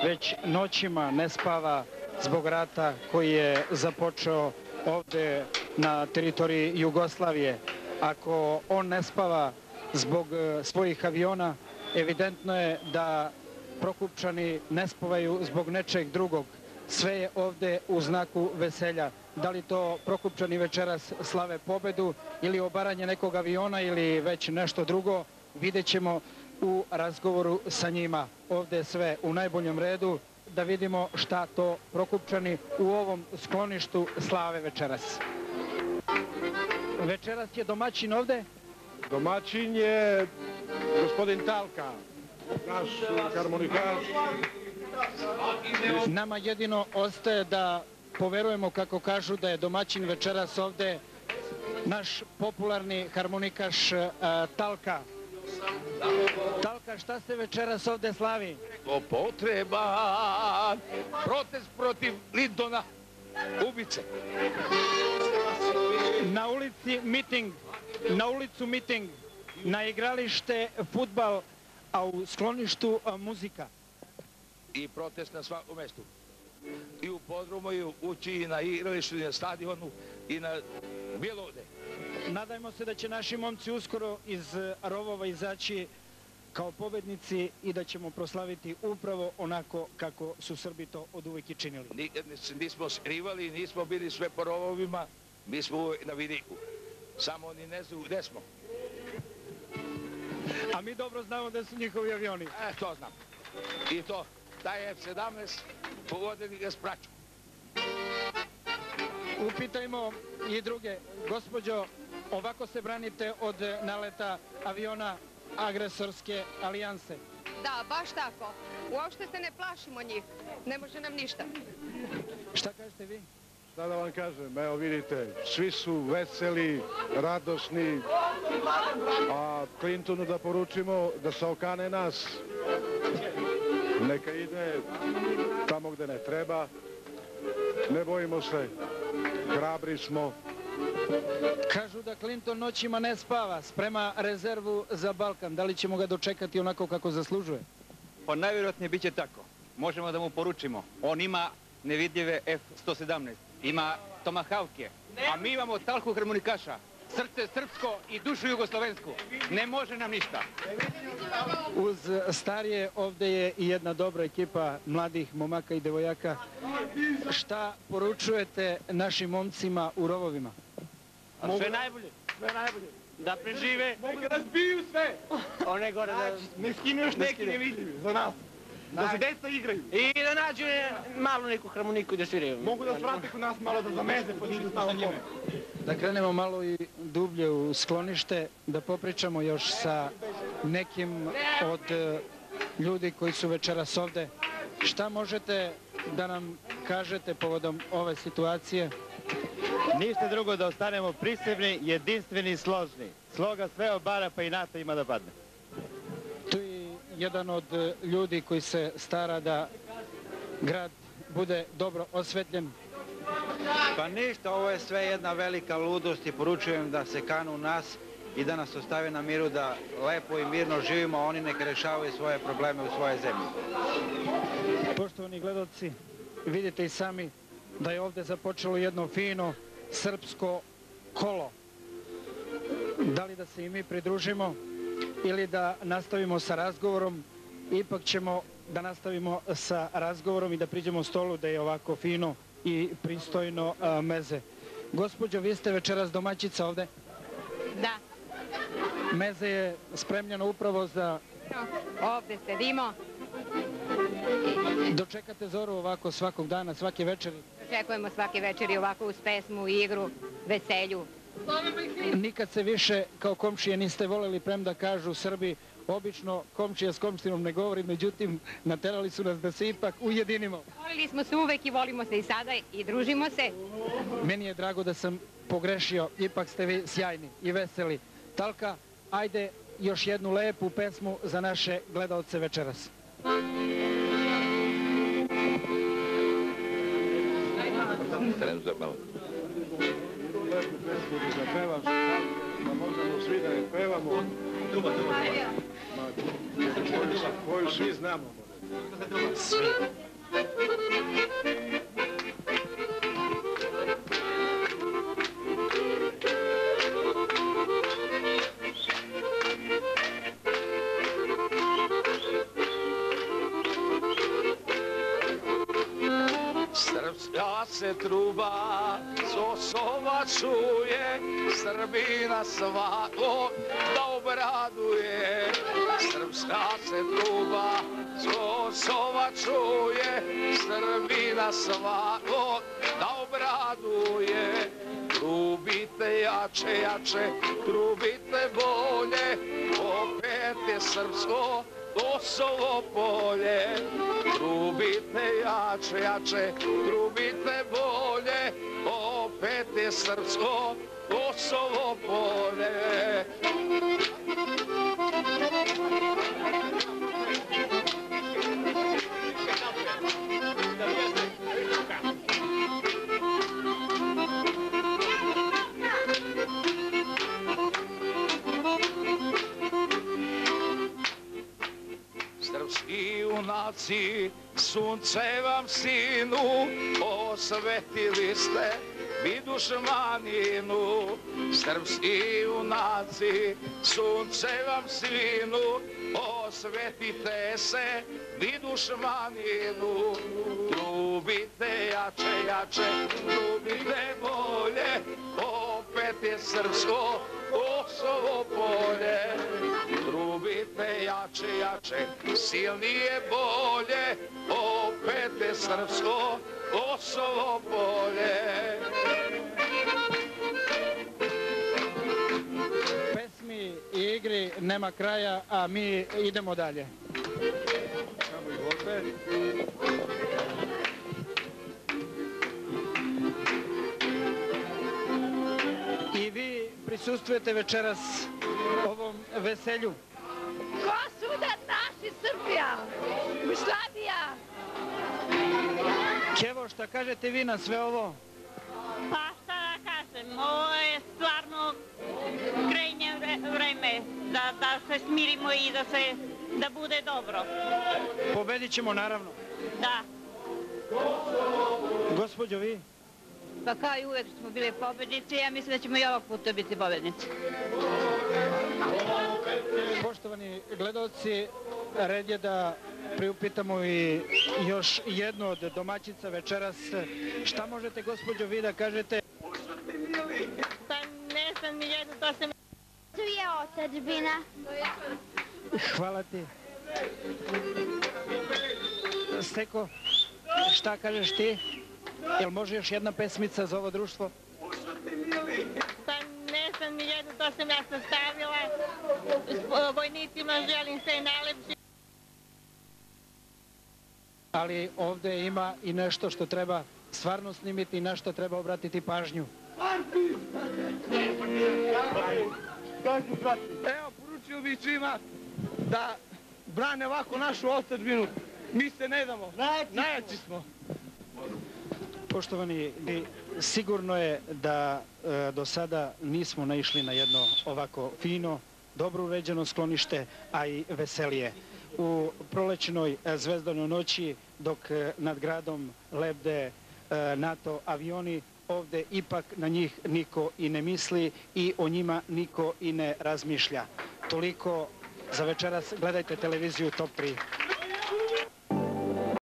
već noćima ne spava zbog rata koji je započeo ovde na teritoriji Jugoslavije. Ako on ne spava zbog svojih aviona, evidentno je da Prokupčani ne spavaju zbog nečeg drugog. Sve je ovde u znaku veselja. Da li to Prokupčani večeras slave pobedu ili obaranje nekog aviona ili već nešto drugo, vidjet ćemo u razgovoru sa njima. Ovde je sve u najboljem redu, da vidimo šta to Prokupčani u ovom skloništu slave večeras. Večeras je domaćin ovde? Domaćin je gospodin Talka, naš harmonikaš. Nama jedino ostaje da poverujemo, kako kažu, da je domaćin večeras ovde naš popularni harmonikaš Talka. Talka, šta se večeras ovde slavi? To potreba, protest protiv Lindona, ubice. Na ulici miting, na ulicu miting, na igralište fudbal, a u skloništu muzika. I protest na svakom mestu. I u podrumu, i u kući, i na igralištu, i na stadionu, i na bilo gde. Nadajmo se da će naši momci uskoro iz rovova izaći kao pobednici i da ćemo proslaviti upravo onako kako su Srbi to od uvek i činili. Nikad nismo skrivali, nismo bili sve po rovovima, mi smo uvek na vidiku. Samo oni ne znaju gde smo. A mi dobro znamo da su njihovi avioni. To znam. I to, taj F-17, pogodili ga s praćom. Upitajmo i druge. Gospođo, ovako se branite od naleta aviona agresorske alijanse? Da, baš tako. Uopšte se ne plašimo njih. Ne može nam ništa. Šta kažete vi? Šta da vam kažem, evo vidite, svi su veseli, radosni, a Clintonu da poručimo da se okane nas. Neka ide tamo gde ne treba, ne bojimo se, hrabri smo. Kažu da Clinton noćima ne spava, sprema rezervu za Balkan. Da li ćemo ga dočekati onako kako zaslužuje? Pa najvjerojatnije bit će tako. Možemo da mu poručimo. On ima nevidljive F-117, ima Tomahawke, a mi imamo Talku harmonikaša. Srce srpsko i dušu jugoslovensku. Ne može nam ništa. Uz starije ovde je i jedna dobra ekipa mladih momaka i devojaka. Šta poručujete našim momcima u rovovima? Sve najbolje, sve najbolje. Da prežive. Mogu da razbiju sve. One gore da... Ne skinu još neki nevidljivi za nas. Da se deca igraju. I da nađu malu neku harmoniku da sviraju. Mogu da svrate kod nas malo da zameze pa idu tamo njime. Da krenemo malo i dublje u sklonište, da popričamo još sa nekim od ljudi koji su večeras ovde. Šta možete da nam kažete povodom ove situacije? Ništa drugo da ostanemo prisebni, jedinstveni i složni. Sloga sve obara pa i NATO ima da padne. Tu je jedan od ljudi koji se stara da grad bude dobro osvetljen. Pa ništa, ovo je sve jedna velika ludost i poručujem da se kanu u nas i da nas ostave na miru, da lepo i mirno živimo, a oni neka rešavaju svoje probleme u svoje zemlji. Poštovani gledalci, vidite i sami da je ovde započelo jedno fino srpsko kolo. Da li da se i mi pridružimo ili da nastavimo sa razgovorom? Ipak ćemo da nastavimo sa razgovorom i da priđemo stolu da je ovako fino i pristojno meze. Gospođo, vi ste večeras domaćica ovde? Da. Meze je spremljeno upravo za... Ovde sedimo. Dočekate zoru ovako svakog dana, svake večeri? Očekujemo svake večeri ovako uz pesmu, igru, veselju. Nikad se više kao komšije niste voleli, premda kažu Srbi, obično komšija s komštinom ne govori, međutim naterali su nas da se ipak ujedinimo. Volili smo se uvek i volimo se i sada i družimo se. Meni je drago da sam pogrešio, ipak ste vi sjajni i veseli. Talka, ajde još jednu lepu pesmu za naše gledalce večeras. Trenu za malo. Lepu pesmu da zapevaš, da možemo svi da je pevamo. Koju svi znamo. Svi. Srpska se truba s Kosova čuje, Srbina svakog da obraduje. Srpska se truba s Kosova čuje, Srbina svakog da obraduje. Trubite jače, jače, trubite bolje, opet je srpsko Kosovo polje. Trubite jače, jače, trubite bolje, opet je srpsko Kosovo polje. Srpski junaci, sunce vam sinu, osvetili ste vi dušmaninu. Srpski junaci, sunce vam sinu, osvetite se vi dušmaninu. Trubite jače, jače, trubite bolje, opet je srpsko Kosovo polje. Trubite jače, jače, silnije bolje, opet je srpsko Kosovo polje. Pesmi i igri nema kraja, a mi idemo dalje. I vi prisustvujete večeras ovom veselju. Ko su da naši Srbija? Jugoslavija? Kevo, šta kažete vi na sve ovo? Pa šta da kažem, ovo je stvarno krajnje vreme da se smirimo i da bude dobro. Pobedit ćemo, naravno. Da. Gospođo, vi? Pa kao i uvek smo bili pobednici, ja mislim da ćemo i ovog puta biti pobednici. Poštovani gledalci, red je da priupitamo i još jednu od domaćica večeras. Šta možete, gospođo, vi da kažete? Pa ne znam ni jednu, to sam... Tu je otadžbina. Hvala ti. Steko, šta kažeš ti? Jel može još jedna pesmica za ovo društvo? Pa ne znam ni jednu, to sam ja sastavila. Vojnicima želim sve najlepše. Ali ovdje ima i nešto što treba stvarno snimiti i na što treba obratiti pažnju. Evo, poručio bih svima da brane ovako našu otadžbinu. Mi se ne damo, najjači smo. Poštovani, sigurno je da do sada nismo naišli na jedno ovako fino, dobro uređeno sklonište, a i veselije. U prolećnoj zvezdanoj noći, dok nad gradom lebde NATO avioni, ovdje ipak na njih niko i ne misli i o njima niko i ne razmišlja. Toliko za večeras. Gledajte televiziju Top 3.